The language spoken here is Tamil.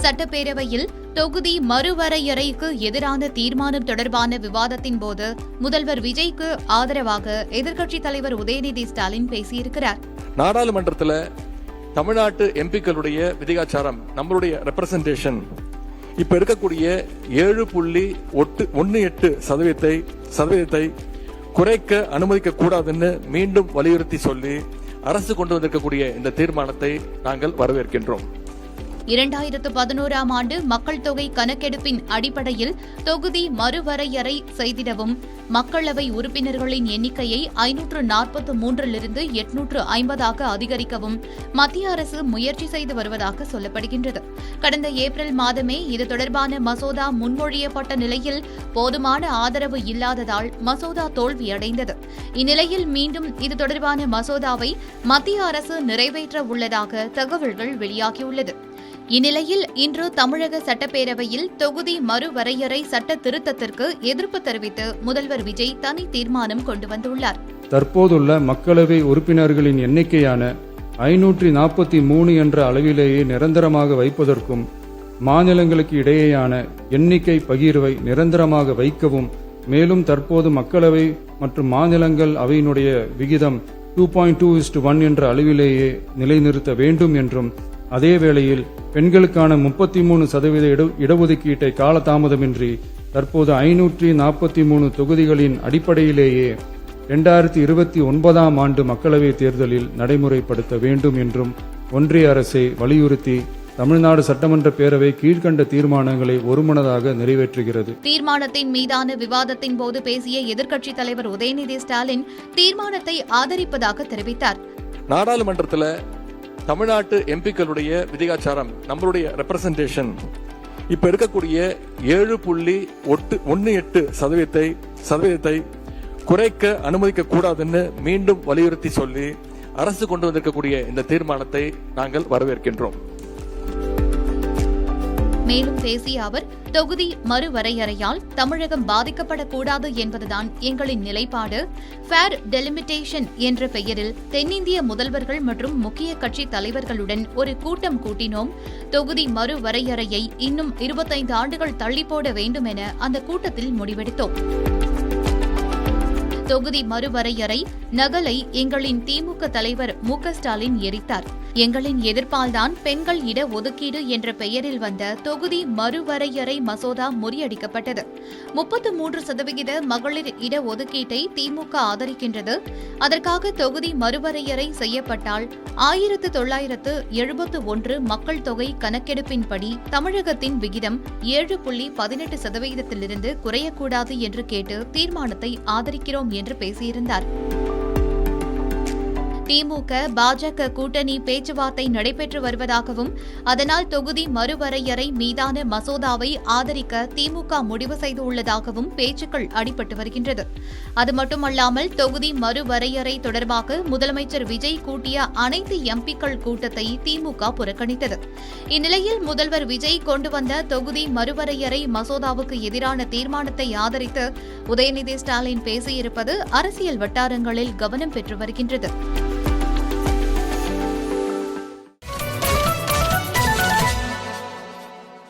சட்டப்பேரவையில் தொகுதி மறுவரையறைக்கு எதிரான தீர்மானம் தொடர்பான விவாதத்தின் போது முதல்வர் விஜய்க்கு ஆதரவாக எதிர்க்கட்சித் தலைவர் உதயநிதி ஸ்டாலின் பேசியிருக்கிறார். நாடாளுமன்றத்தில் தமிழ்நாட்டு எம்பிக்களுடைய விதிகாச்சாரம், நம்மளுடைய ரெப்ரசன்டேஷன் இப்ப இருக்கக்கூடிய 7.18% குறைக்க அனுமதிக்க கூடாதுன்னு மீண்டும் வலியுறுத்தி சொல்லி அரசு கொண்டு வந்திருக்கக்கூடிய இந்த தீர்மானத்தை நாங்கள் வரவேற்கின்றோம். 2011ஆம் ஆண்டு மக்கள் தொகை கணக்கெடுப்பின் அடிப்படையில் தொகுதி மறுவரையறை செய்திடவும் மக்களவை உறுப்பினர்களின் எண்ணிக்கையை 543லிருந்து 850ஆக அதிகரிக்கவும் மத்திய அரசு முயற்சி செய்து வருவதாக சொல்லப்படுகின்றது. கடந்த ஏப்ரல் மாதமே இது தொடர்பான மசோதா முன்மொழியப்பட்ட நிலையில் போதுமான ஆதரவு இல்லாததால் மசோதா தோல்வியடைந்தது. இந்நிலையில் மீண்டும் இது தொடர்பான மசோதாவை மத்திய அரசு நிறைவேற்ற உள்ளதாக தகவல்கள் வெளியாகியுள்ளது. இந்நிலையில் இன்று தமிழக சட்டப்பேரவையில் தொகுதி மறுவரையறை சட்ட திருத்தத்திற்கு எதிர்ப்பு தெரிவித்து முதல்வர் விஜய் தனி தீர்மானம் கொண்டு வந்துள்ளார். தற்போதுள்ள மக்களவை உறுப்பினர்களின் எண்ணிக்கையான 543 என்ற அளவிலேயே நிரந்தரமாக வைப்பதற்கும் மாநிலங்களுக்கு இடையேயான எண்ணிக்கை பகிர்வை நிரந்தரமாக வைக்கவும், மேலும் தற்போது மக்களவை மற்றும் மாநிலங்கள் அவையினுடைய விகிதம் 2.2:1 என்ற அளவிலேயே நிலைநிறுத்த வேண்டும் என்றும், அதே வேளையில் பெண்களுக்கான 33% இடஒதுக்கீட்டை காலதாமதமின்றி தற்போது 543 தொகுதிகளின் அடிப்படையிலேயே 2029ஆம் ஆண்டு மக்களவைத் தேர்தலில் நடைமுறைப்படுத்த வேண்டும் என்றும் ஒன்றிய அரசை வலியுறுத்தி தமிழ்நாடு சட்டமன்ற பேரவை கீழ்கண்ட தீர்மானங்களை ஒருமனதாக நிறைவேற்றுகிறது. தீர்மானத்தின் மீதான விவாதத்தின் போது பேசிய எதிர்க்கட்சித் தலைவர் உதயநிதி ஸ்டாலின் தீர்மானத்தை ஆதரிப்பதாக தெரிவித்தார். நாடாளுமன்றத்தில் தமிழ்நாட்டு எம்பிக்களுடைய விதிகாச்சாரம், நம்மளுடைய ரெப்ரசன்டேஷன் இப்ப இருக்கக்கூடிய 7.18% குறைக்க அனுமதிக்க கூடாதுன்னு மீண்டும் வலியுறுத்தி சொல்லி அரசு கொண்டு வந்திருக்கக்கூடிய இந்த தீர்மானத்தை நாங்கள் வரவேற்கின்றோம். மேலும் பேசிய அவர், தொகுதி மறுவரையறையால் தமிழகம் பாதிக்கப்படக்கூடாது என்பதுதான் எங்களின் நிலைப்பாடு. ஃபேர் டெலிமிட்டேஷன் என்ற பெயரில் தென்னிந்திய முதல்வர்கள் மற்றும் முக்கிய கட்சி தலைவர்களுடன் ஒரு கூட்டம் கூட்டினோம். தொகுதி மறுவரையறையை இன்னும் 25 ஆண்டுகள் தள்ளிப்போட வேண்டும் என அந்த கூட்டத்தில் முடிவெடுத்தோம். தொகுதி மறுவரையறை நகலை எங்களின் திமுக தலைவர் மு.க. ஸ்டாலின் எரித்தார். எங்களின் எதிர்ப்பால்தான் பெண்கள் இட ஒதுக்கீடு என்ற பெயரில் வந்த தொகுதி மறுவரையறை மசோதா முறியடிக்கப்பட்டது. 33% மகளிர் இட ஒதுக்கீட்டை திமுக ஆதரிக்கின்றது. அதற்காக தொகுதி மறுவரையறை செய்யப்பட்டால் 1971 மக்கள் தொகை கணக்கெடுப்பின்படி தமிழகத்தின் விகிதம் 7.18%லிருந்து குறையக்கூடாது என்று கேட்டு தீர்மானத்தை ஆதரிக்கிறோம் என்று பேசியிருந்தார். திமுக பாஜக கூட்டணி பேச்சுவார்த்தை நடைபெற்று வருவதாகவும், அதனால் தொகுதி மறுவரையறை மீதான மசோதாவை ஆதரிக்க திமுக முடிவு செய்துள்ளதாகவும் பேச்சுக்கள் அடிபட்டு வருகின்றது. அது மட்டுமல்லாமல் தொகுதி மறுவரையறை தொடர்பாக முதலமைச்சர் விஜய் கூட்டிய அனைத்து எம்பிக்கள் கூட்டத்தை திமுக புறக்கணித்தது. இந்நிலையில் முதல்வர் விஜய் கொண்டு வந்த தொகுதி மறுவரையறை மசோதாவுக்கு எதிரான தீர்மானத்தை ஆதரித்து உதயநிதி ஸ்டாலின் பேசியிருப்பது அரசியல் வட்டாரங்களில் கவனம் பெற்று வருகின்றது.